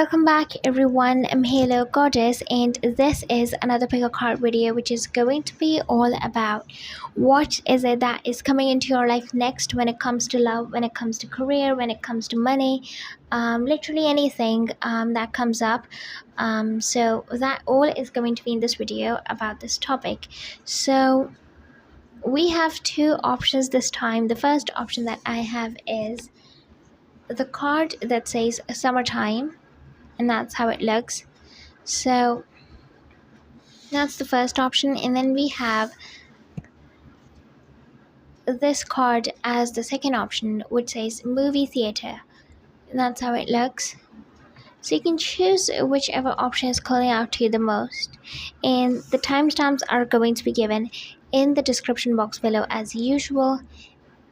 Welcome back everyone, I'm Halo Goddess and this is another pick a card video which is going to be all about what is it that is coming into your life next when it comes to love, when it comes to career, when it comes to money, literally anything that comes up. So that all is going to be in this video about this topic. So we have two options this time. The first option that I have is the card that says summertime, and that's how it looks. So that's the first option, and then we have this card as the second option, which says movie theater, and that's how it looks. So you can choose whichever option is calling out to you the most, and the timestamps are going to be given in the description box below as usual.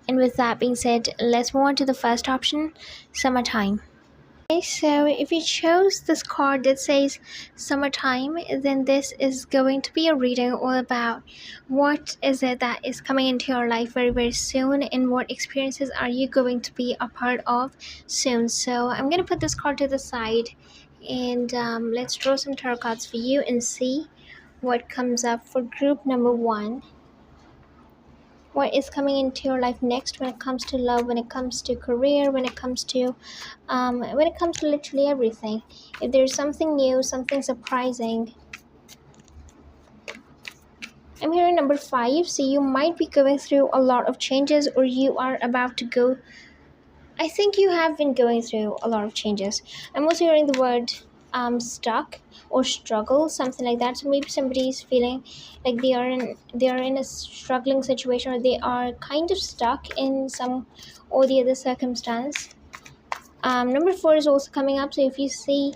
And with that being said, let's move on to the first option, summertime. Okay, so if you chose this card that says summertime, then this is going to be a reading all about what is it that is coming into your life very soon, and what experiences are you going to be a part of soon. So I'm going to put this card to the side, and let's draw some tarot cards for you and see what comes up for group number one. What is coming into your life next when it comes to love, when it comes to career, when it comes to literally everything. If there's something new, something surprising. I'm hearing number 5, so you might be going through a lot of changes, or you are about to go. I think you have been going through a lot of changes. I'm also hearing the word stuck or struggle, something like that. So maybe somebody's feeling like they are in a struggling situation, or they are kind of stuck in some or the other circumstance. Number 4 is also coming up, so if you see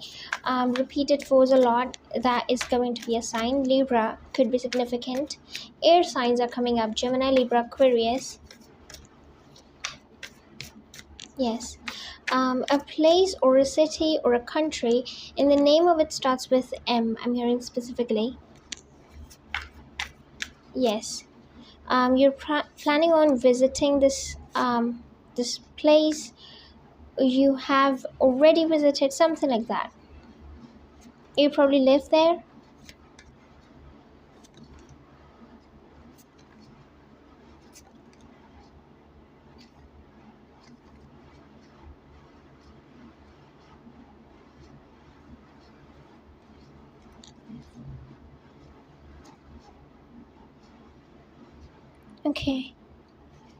repeated 4s a lot, that is going to be a sign. Libra could be significant. Air signs are coming up: Gemini, Libra, Aquarius. Yes. A place or a city or a country, and the name of it starts with M. I'm hearing specifically. Yes. You're planning on visiting this place. You have already visited, something like that. You probably live there. Okay.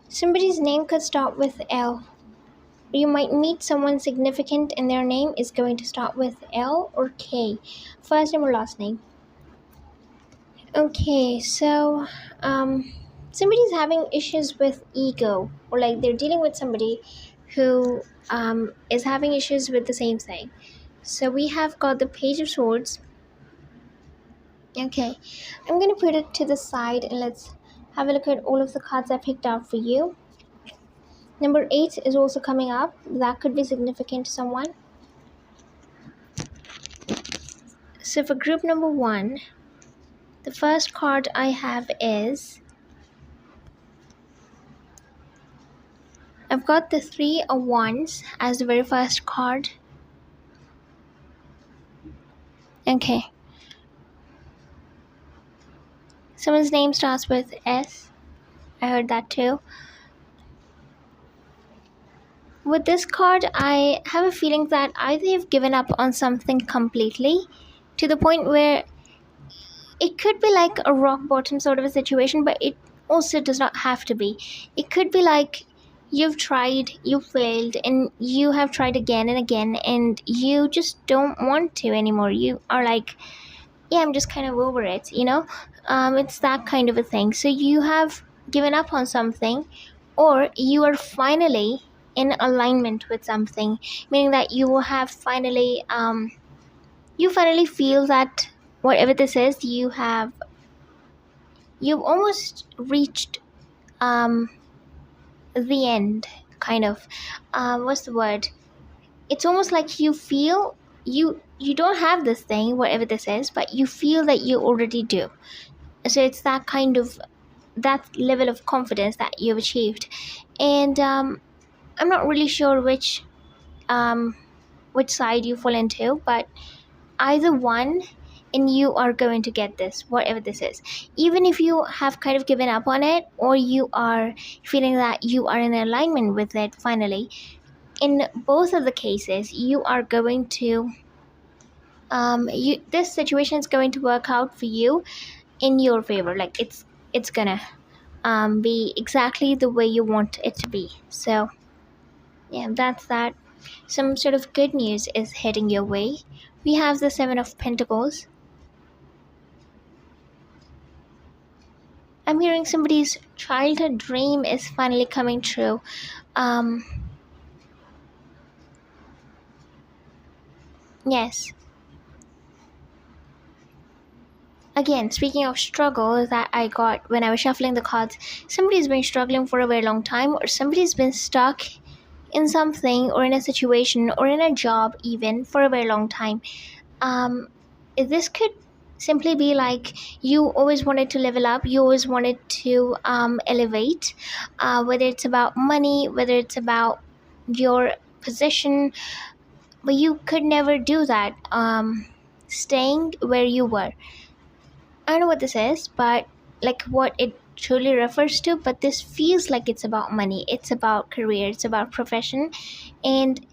Somebody's name could start with L. You might meet someone significant and their name is going to start with L or K. First name or last name. Okay, so somebody's having issues with ego, or like they're dealing with somebody who is having issues with the same thing. So we have got the Page of Swords. Okay, I'm gonna put it to the side and let's have a look at all of the cards I picked out for you. Number 8 is also coming up. That could be significant to someone. So for group number 1, the first card I have is, I've got the 3 of Wands as the very first card. Okay. Someone's name starts with S. I heard that too. With this card, I have a feeling that either you've given up on something completely to the point where it could be like a rock bottom sort of a situation, but it also does not have to be. It could be like you've tried, you failed, and you have tried again and again, and you just don't want to anymore. You are like, yeah, I'm just kind of over it, it's that kind of a thing. So you have given up on something, or you are finally in alignment with something, meaning that you have finally you finally feel that whatever this is, you've almost reached the end, kind of. What's the word? It's almost like you feel you don't have this thing, whatever this is, but you feel that you already do. So it's that kind of, that level of confidence that you've achieved. And I'm not really sure which which side you fall into, but either one, and you are going to get this, whatever this is. Even if you have kind of given up on it, or you are feeling that you are in alignment with it finally, in both of the cases you are going to this situation is going to work out for you in your favor. Like it's gonna be exactly the way you want it to be. So yeah, that's that. Some sort of good news is heading your way. We have the Seven of Pentacles. I'm hearing somebody's childhood dream is finally coming true. um yes, again, speaking of struggle that I got when I was shuffling the cards, somebody's been struggling for a very long time, or somebody's been stuck in something, or in a situation, or in a job even for a very long time. um this could simply be like you always wanted to level up, you always wanted to elevate, whether it's about money, whether it's about your position, but you could never do that, staying where you were. I don't know what this is, but like what it truly refers to, but this feels like it's about money, it's about career, it's about profession, and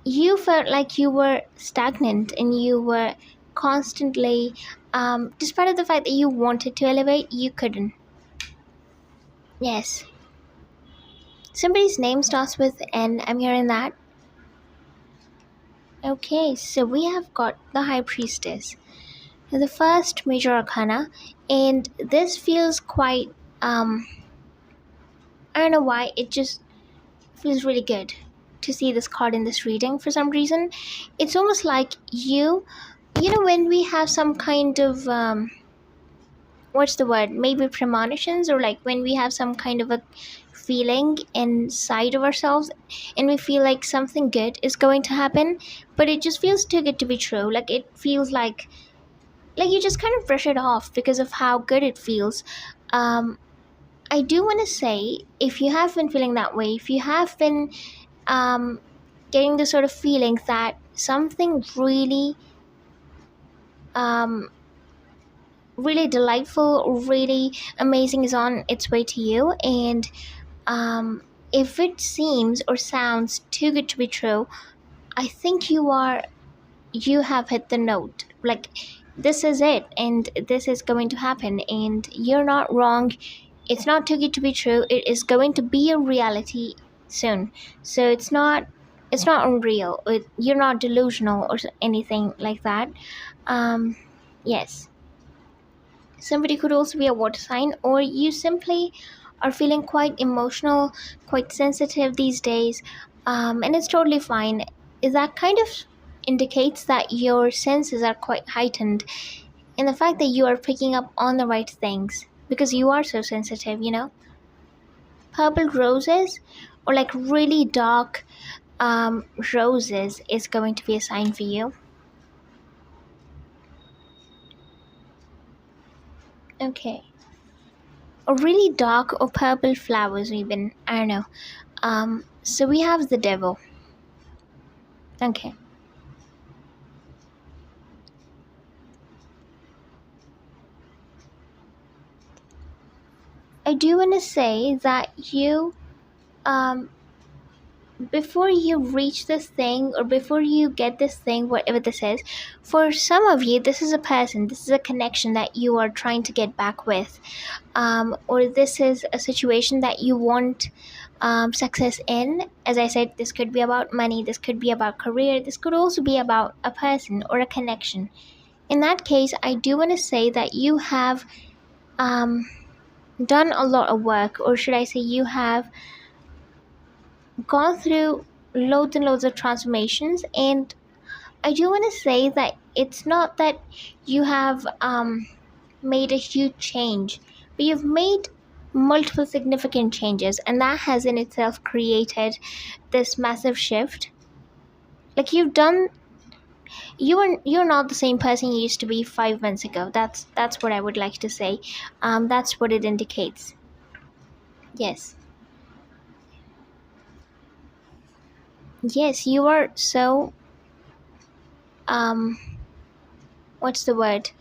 you felt like you were stagnant and you were constantly, despite the fact that you wanted to elevate, you couldn't. Yes. Somebody's name starts with N. I'm hearing that. Okay, so we have got the High Priestess, the first major arcana, and this feels quite, I don't know why, it just feels really good to see this card in this reading for some reason. It's almost like you know, when we have some kind of what's the word, maybe premonitions, or like when we have some kind of a feeling inside of ourselves and we feel like something good is going to happen, but it just feels too good to be true. Like it feels like you just kind of brush it off because of how good it feels. I do want to say, if you have been feeling that way, if you have been um getting the sort of feeling that something really um really delightful, really amazing is on its way to you, and if it seems or sounds too good to be true, I think you have hit the note. Like this is it, and this is going to happen, and you're not wrong. It's not too good to be true. It is going to be a reality soon. So it's not unreal. You're not delusional or anything like that. Yes. Somebody could also be a water sign, or you simply are feeling quite emotional, quite sensitive these days, and it's totally fine. That kind of indicates that your senses are quite heightened, and the fact that you are picking up on the right things because you are so sensitive, you know. Purple roses, or like really dark roses, is going to be a sign for you. Okay. Or really dark or purple flowers, even. I don't know. So we have the devil. Okay. I do want to say that um, before you reach this thing, or before you get this thing, whatever this is, for some of you, this is a person, this is a connection that you are trying to get back with, or this is a situation that you want success in. As I said, this could be about money, this could be about career, this could also be about a person or a connection. In that case, I do want to say that you have done a lot of work, or should I say, you have gone through loads and loads of transformations. And I do want to say that it's not that you have made a huge change, but you've made multiple significant changes, and that has in itself created this massive shift. Like you're not the same person you used to be 5 months ago. That's what I would like to say. That's what it indicates. Yes. Yes, you are so um what's the word,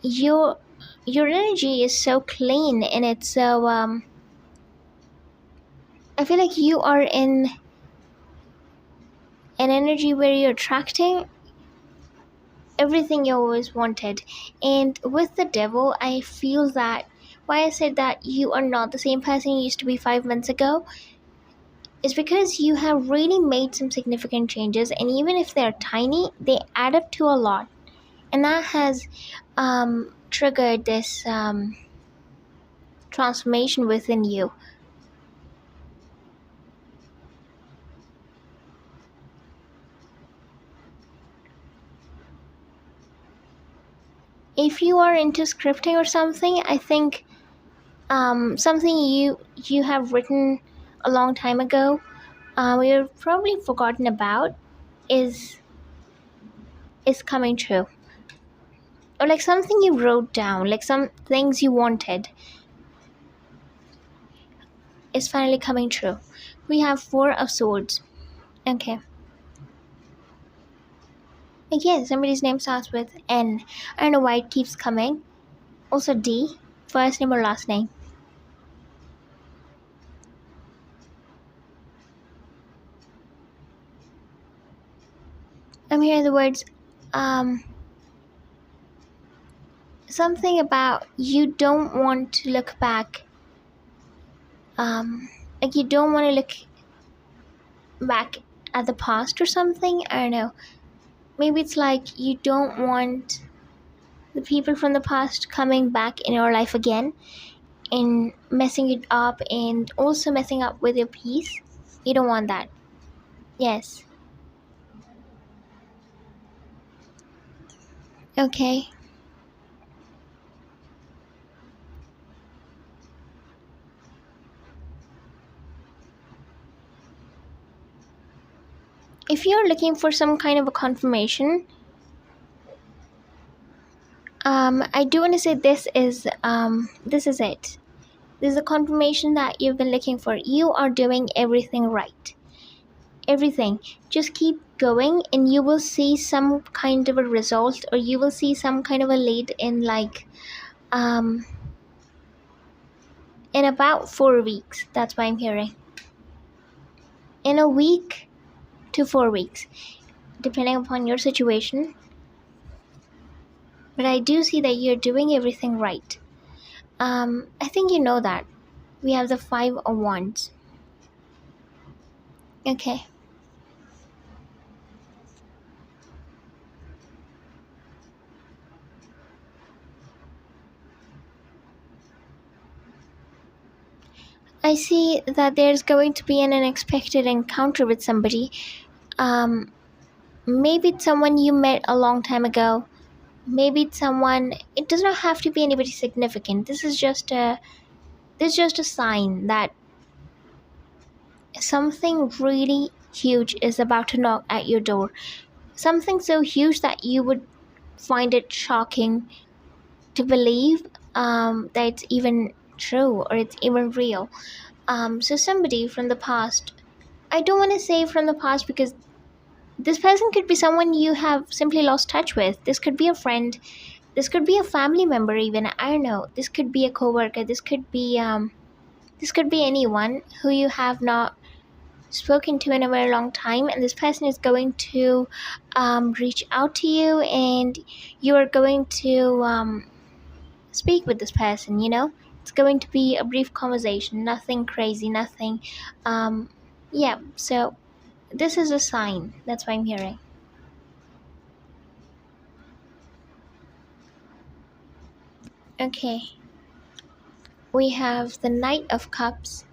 your your energy is so clean, and it's so I feel like you are in an energy where you're attracting everything you always wanted. And with the devil, I feel that why I said that you are not the same person you used to be 5 months ago is because you have really made some significant changes, and even if they're tiny, they add up to a lot. And that has triggered this transformation within you. If you are into scripting or something, I think something you have written a long time ago, you've probably forgotten about, is coming true. Or like something you wrote down, like some things you wanted, is finally coming true. We have Four of Swords. Okay. Again, somebody's name starts with N. I don't know why it keeps coming. Also D. First name or last name. I'm hearing the words something about you don't want to look back. Like you don't want to look back at the past or something. I don't know. Maybe it's like you don't want the people from the past coming back in your life again and messing it up and also messing up with your peace. You don't want that. Yes. Okay. If you're looking for some kind of a confirmation, I do want to say this is it. This is a confirmation that you've been looking for. You are doing everything right. Everything. Just keep going, and you will see some kind of a result, or you will see some kind of a lead in like um in about 4 weeks. That's what I'm hearing. In a week to 4 weeks, depending upon your situation. But I do see that you're doing everything right. I think you know that. We have the Five of Wands. Okay. I see that there's going to be an unexpected encounter with somebody. Um, Maybe it's someone you met a long time ago. Maybe it's someone. It does not have to be anybody significant. This is just a sign that something really huge is about to knock at your door. Something so huge that you would find it shocking to believe that it's even true or it's even real. So somebody from the past. I don't want to say from the past because this person could be someone you have simply lost touch with. This could be a friend. This could be a family member even. I don't know. This could be a coworker. This could be anyone who you have not spoken to in a very long time, and this person is going to reach out to you, and you are going to speak with this person. It's going to be a brief conversation, nothing crazy, nothing. Yeah, so this is a sign. That's what I'm hearing. Okay, we have the Knight of Cups.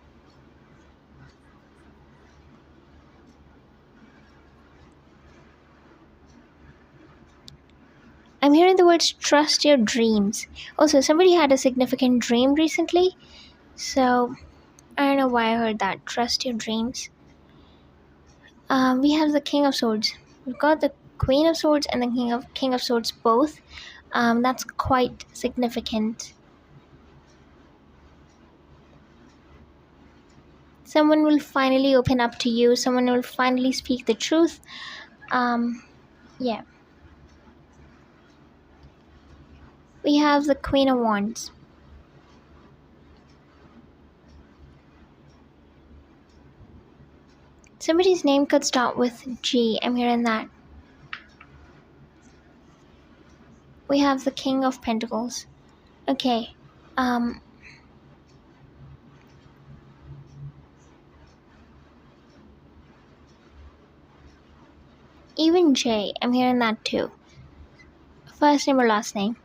I'm hearing the words trust your dreams. Also, somebody had a significant dream recently, so I don't know why I heard that. Trust your dreams. We have the King of Swords. We've got the Queen of Swords and the King of Swords both. That's quite significant. Someone will finally open up to you. Someone will finally speak the truth. Um, yeah. We have the Queen of Wands. Somebody's name could start with G. I'm hearing that. We have the King of Pentacles. Okay. Um, Even J. I'm hearing that too. First name or last name.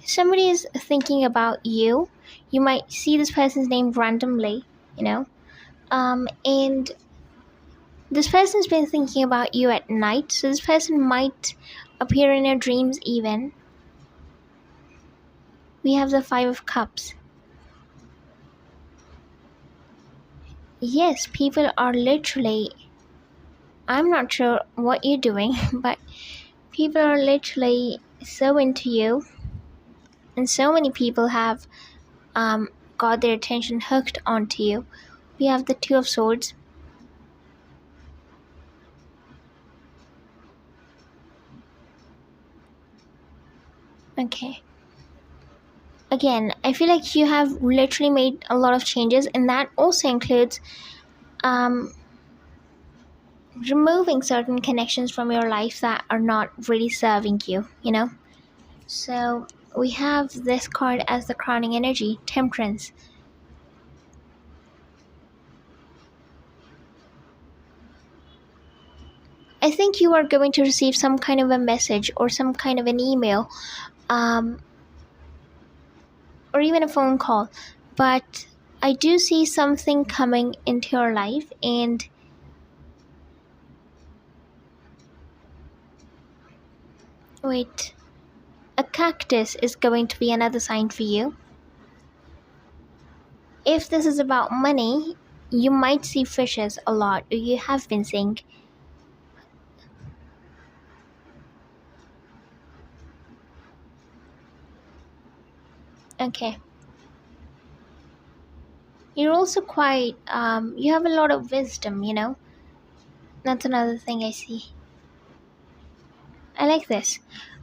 Somebody is thinking about you. You might see this person's name randomly, you know. And this person's been thinking about you at night, so this person might appear in your dreams even. We have the Five of Cups. Yes, people are literally, I'm not sure what you're doing, but people are literally so into you, and so many people have got their attention hooked onto you. We have the Two of Swords. Okay. Again, I feel like you have literally made a lot of changes, and that also includes um, removing certain connections from your life that are not really serving you, you know? So we have this card as the crowning energy, Temperance. I think you are going to receive some kind of a message or some kind of an email, um, or even a phone call, but I do see something coming into your life, and wait, a cactus is going to be another sign for you. If this is about money, you might see fishes a lot, or you have been seeing. Okay. You're also quite, you have a lot of wisdom, you know? That's another thing I see. I like this.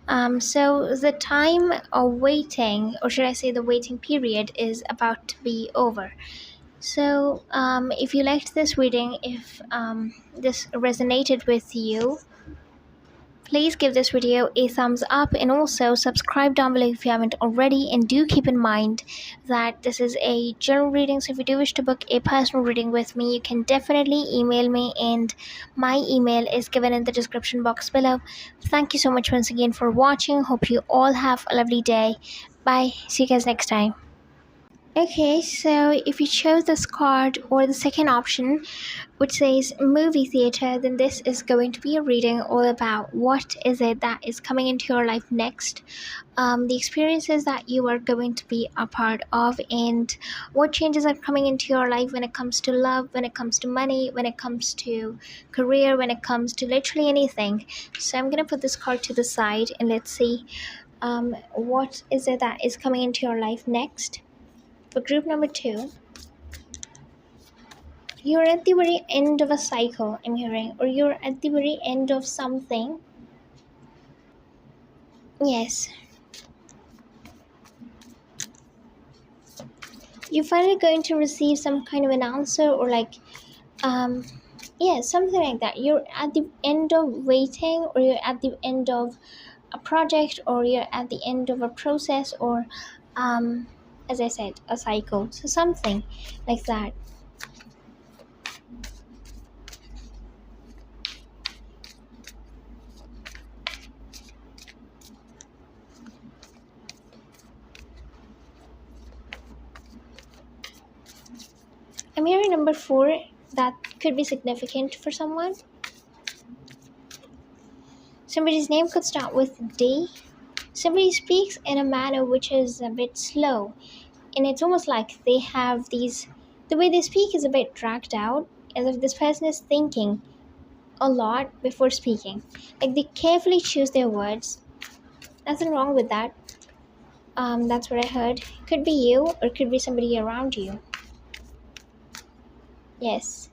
So the time of waiting, or should I say the waiting period, is about to be over. So if you liked this reading, if this resonated with you, please give this video a thumbs up, and also subscribe down below if you haven't already. And do keep in mind that this is a general reading, so if you do wish to book a personal reading with me, you can definitely email me, and my email is given in the description box below. Thank you so much once again for watching. Hope you all have a lovely day. Bye. See you guys next time. Okay, so if you chose this card or the second option, which says movie theater, then this is going to be a reading all about what is it that is coming into your life next, the experiences that you are going to be a part of, and what changes are coming into your life when it comes to love, when it comes to money, when it comes to career, when it comes to literally anything. So I'm going to put this card to the side, and let's see what is it that is coming into your life next. For group number 2, you're at the very end of a cycle, I'm hearing, or you're at the very end of something. Yes. You're finally going to receive some kind of an answer, or like, yeah, something like that. You're at the end of waiting, or you're at the end of a project, or you're at the end of a process, or, as I said, a cycle. So something like that. I'm hearing number 4, that could be significant for someone. Somebody's name could start with D. Somebody speaks in a manner which is a bit slow, and it's almost like they have these, the way they speak is a bit dragged out, as if this person is thinking a lot before speaking. Like they carefully choose their words. Nothing wrong with that. That's what I heard. Could be you, or could be somebody around you. Yes.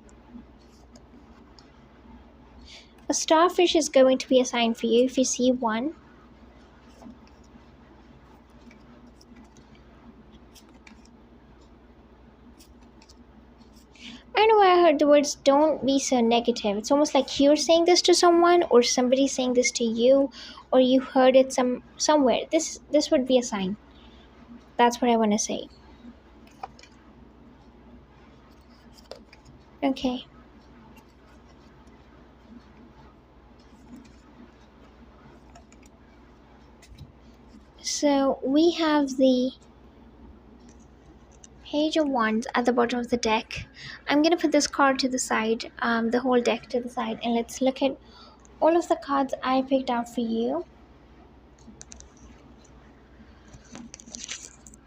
A starfish is going to be a sign for you if you see one. I don't know why I heard the words "don't be so negative." It's almost like you're saying this to someone, or somebody's saying this to you, or you heard it somewhere. This would be a sign. That's what I want to say. Okay. So we have the Page of Wands at the bottom of the deck. I'm gonna put this card to the side, the whole deck to the side, and let's look at all of the cards I picked out for you.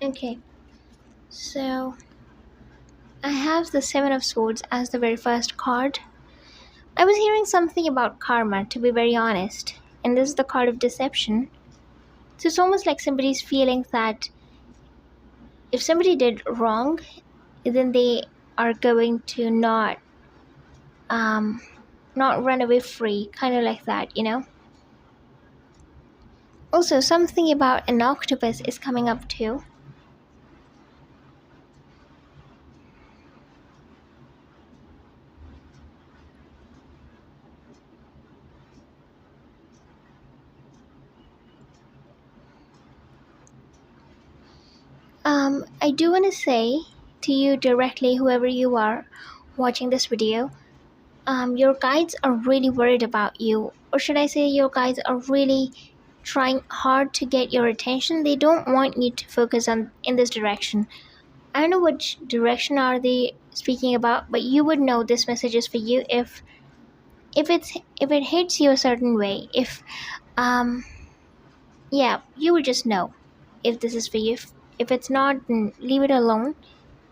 Okay, so I have the Seven of Swords as the very first card. I was hearing something about karma, to be very honest, and this is the card of deception. So it's almost like somebody's feeling that if somebody did wrong, then they are going to not run away free, kind of like that, you know. Also, something about an octopus is coming up too. I do want to say to you directly, whoever you are watching this video, your guides are really worried about you, or should I say, your guides are really trying hard to get your attention. They don't want you to focus on in this direction. I don't know which direction are they speaking about, but you would know this message is for you if it hits you a certain way. Um yeah, you would just know if this is for you. If it's not, then leave it alone.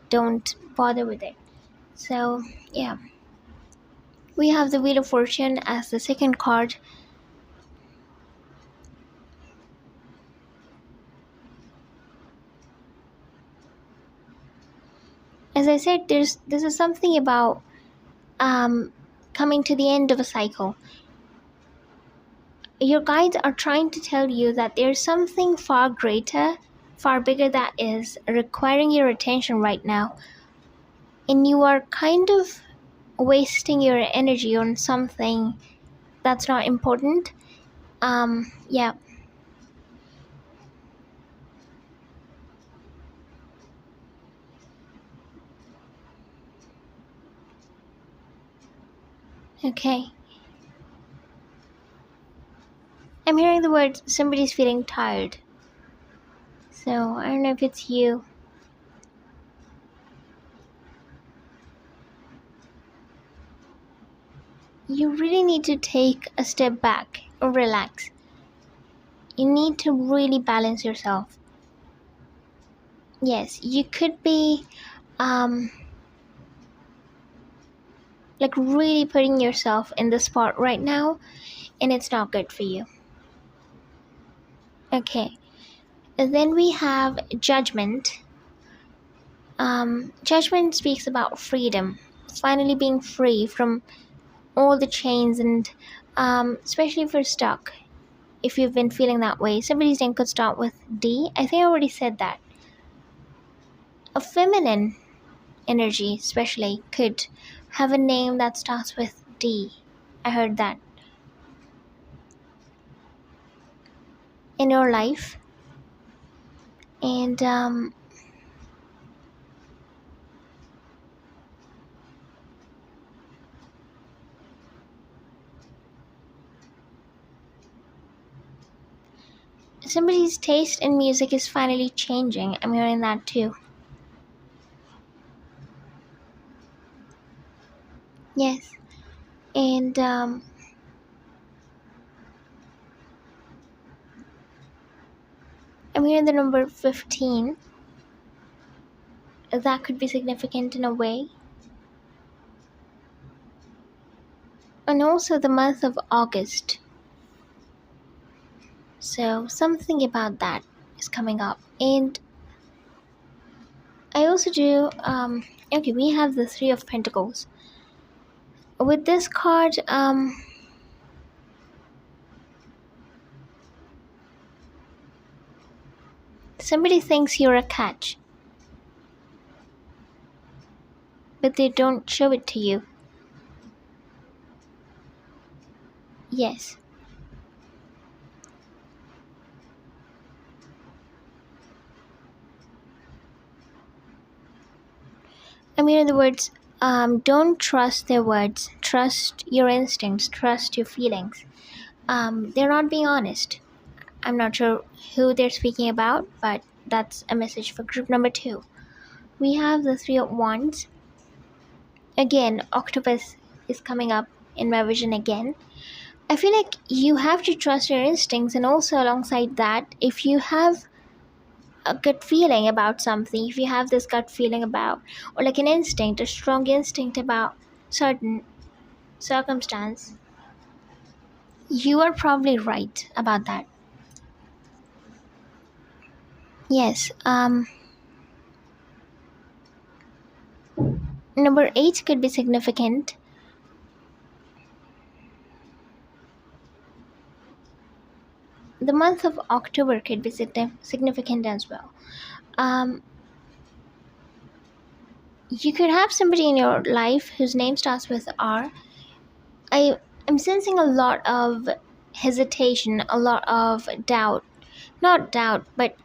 Don't bother with it. So yeah, we have the Wheel of Fortune as the second card. As I said, this is something about coming to the end of a cycle. Your guides are trying to tell you that there's something far greater, far bigger that is requiring your attention right now, and you are kind of wasting your energy on something that's not important. Yeah. Okay. I'm hearing the word somebody's feeling tired. So I don't know if it's you. You really need to take a step back and relax. You need to really balance yourself. Yes, you could be like really putting yourself in the spot right now, and it's not good for you. Okay. And then we have Judgment. Judgment speaks about freedom, finally being free from all the chains, and especially if you're stuck, if you've been feeling that way. Somebody's name could start with D. I think I already said that. A feminine energy especially could have a name that starts with D. I heard that. In your life. And somebody's taste in music is finally changing. I'm hearing that too. Yes. And I'm hearing the number 15. That could be significant in a way. And also the month of August. So something about that is coming up. And I also do, okay, we have the Three of Pentacles. With this card, Somebody thinks you're a catch, but they don't show it to you. Yes. I mean, in other words, don't trust their words. Trust your instincts. Trust your feelings. They're not being honest. I'm not sure who they're speaking about, but that's a message for group number 2. We have the Three of Wands. Again, octopus is coming up in my vision again. I feel like you have to trust your instincts, and also alongside that, if you have a gut feeling about something, if you have this gut feeling about, or like an instinct, a strong instinct about certain circumstance, you are probably right about that. Yes. Number 8 could be significant. The month of October could be significant as well. You could have somebody in your life whose name starts with R. I'm sensing a lot of hesitation, a lot of doubt. Not doubt, but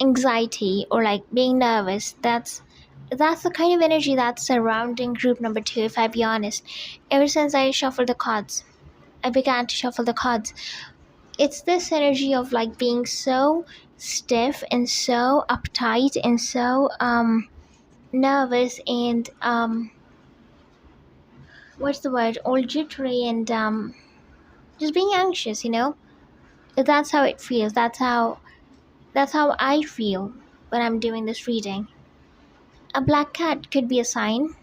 anxiety, or like being nervous. That's the kind of energy that's surrounding group number 2, if I be honest. Ever since I began to shuffle the cards. It's this energy of like being so stiff and so uptight and so nervous and what's the word, all jittery and just being anxious, that's how it feels. That's how I feel when I'm doing this reading. A black cat could be a sign.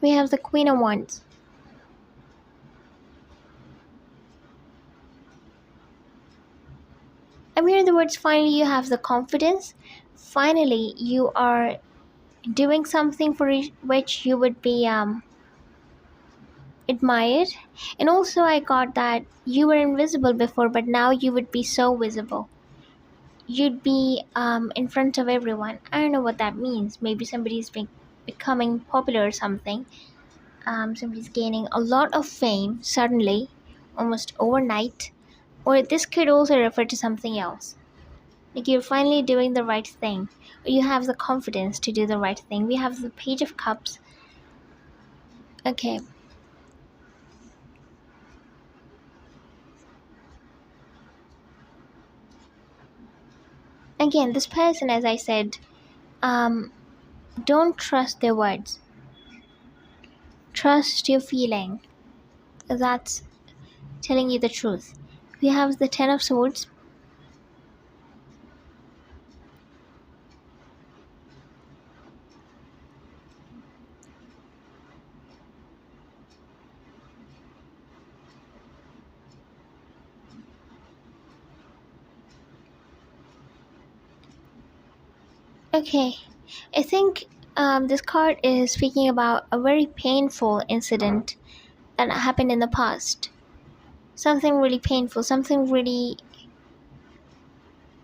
We have the Queen of Wands. I'm hearing the words, finally you have the confidence. Finally you are doing something for which you would be admired. And also I got that you were invisible before, but now you would be so visible. You'd be in front of everyone. I don't know what that means. Maybe somebody's becoming popular or something. Somebody's gaining a lot of fame suddenly, almost overnight. Or this could also refer to something else. Like you're finally doing the right thing, or you have the confidence to do the right thing. We have the Page of Cups. Okay. Again, this person, as I said, don't trust their words. Trust your feeling. That's telling you the truth. We have the Ten of Swords. Okay, I think this card is speaking about a very painful incident that happened in the past. Something really painful, something really...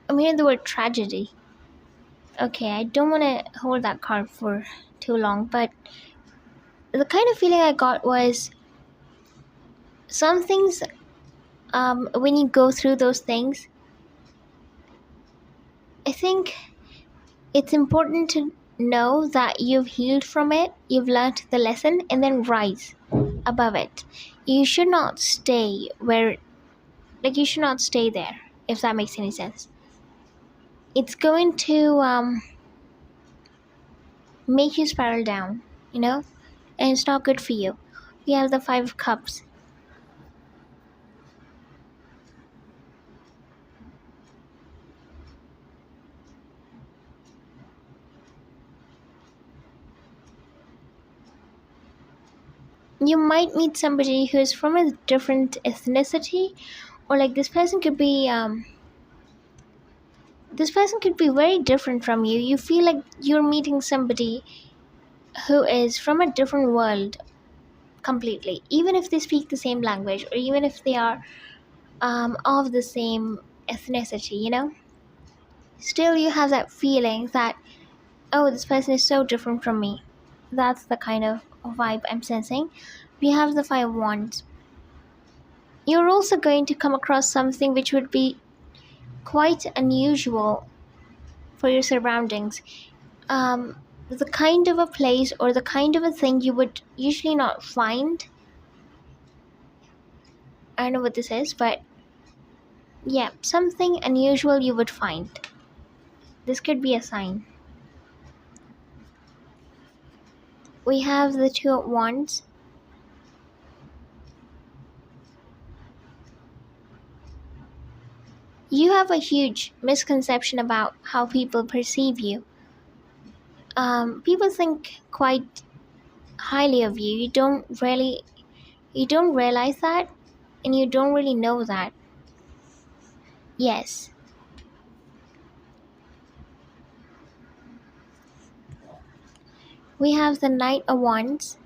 I'm hearing the word tragedy. Okay, I don't want to hold that card for too long, but the kind of feeling I got was some things, when you go through those things, I think it's important to know that you've healed from it, you've learned the lesson, and then rise above it. You should not stay you should not stay there, if that makes any sense. It's going to make you spiral down, and it's not good for you. We have the Five of Cups. You might meet somebody who is from a different ethnicity, or like this person could be very different from you. You feel like you're meeting somebody who is from a different world completely, even if they speak the same language, or even if they are of the same ethnicity, Still, you have that feeling that, oh, this person is so different from me. That's the kind of vibe I'm sensing. We have the Five of Wands. You're also going to come across something which would be quite unusual for your surroundings. The kind of a place or the kind of a thing you would usually not find. I don't know what this is, but yeah, something unusual you would find. This could be a sign. We have the Two of Wands. You have a huge misconception about how people perceive you. People think quite highly of you. You don't realize that, and you don't really know that. Yes. We have the Knight of Wands.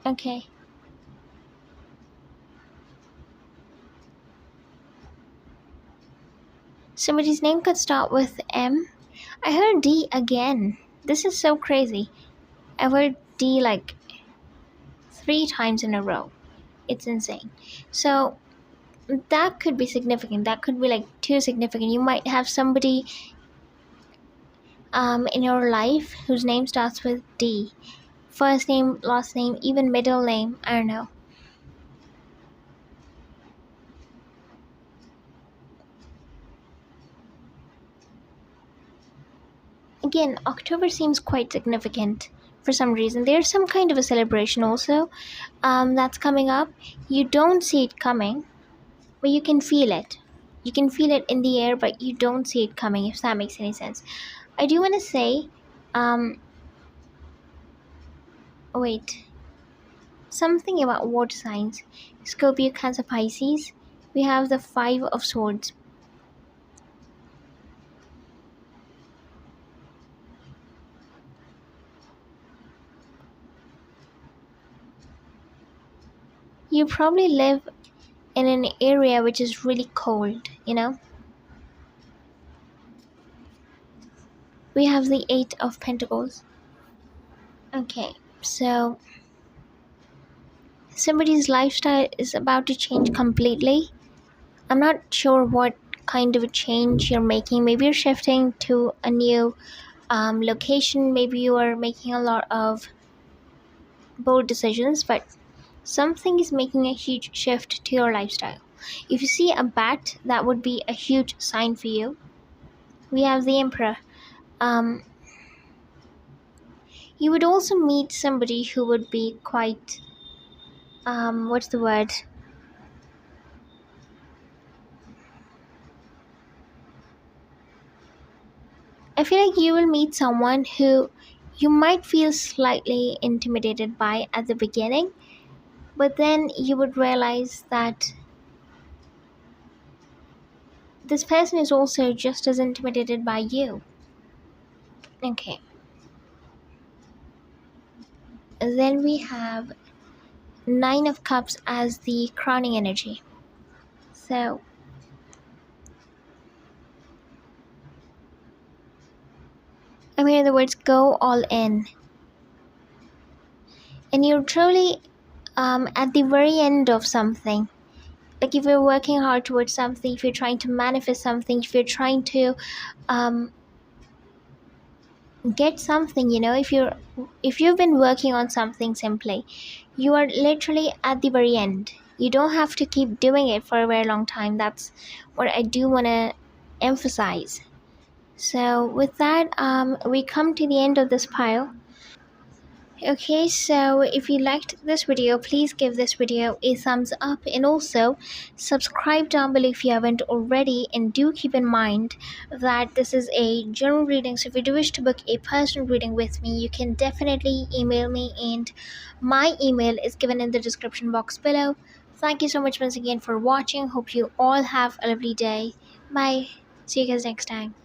Okay. Somebody's name could start with M. I heard D again. This is so crazy. I heard D like 3 times in a row. It's insane. So that could be significant. That could be like too significant. You might have somebody in your life whose name starts with D. First name, last name, even middle name. I don't know. Again, October seems quite significant for some reason. There's some kind of a celebration also that's coming up. You don't see it coming, but you can feel it. You can feel it in the air, but you don't see it coming, if that makes any sense. I do want to say, wait, something about water signs. Scorpio, Cancer, Pisces. We have the Five of Swords. You probably live in an area which is really cold, We have the Eight of Pentacles. Okay, so somebody's lifestyle is about to change completely. I'm not sure what kind of a change you're making. Maybe you're shifting to a new location. Maybe you are making a lot of bold decisions, but something is making a huge shift to your lifestyle. If you see a bat, that would be a huge sign for you. We have the Emperor. You would also meet somebody who would be quite, what's the word? I feel like you will meet someone who you might feel slightly intimidated by at the beginning, but then you would realize that this person is also just as intimidated by you. Okay. And then we have Nine of Cups as the crowning energy. So in other words, go all in. And you're truly at the very end of something. Like if you're working hard towards something, if you're trying to manifest something, if you're trying to get something, if you've been working on something simply, you are literally at the very end. You don't have to keep doing it for a very long time. That's what I do want to emphasize. So with that, we come to the end of this pile. Okay, so if you liked this video, please give this video a thumbs up, and also subscribe down below if you haven't already, and do keep in mind that this is a general reading. So if you do wish to book a personal reading with me, you can definitely email me, and my email is given in the description box below. Thank you so much once again for watching. Hope you all have a lovely day. Bye. See you guys next time.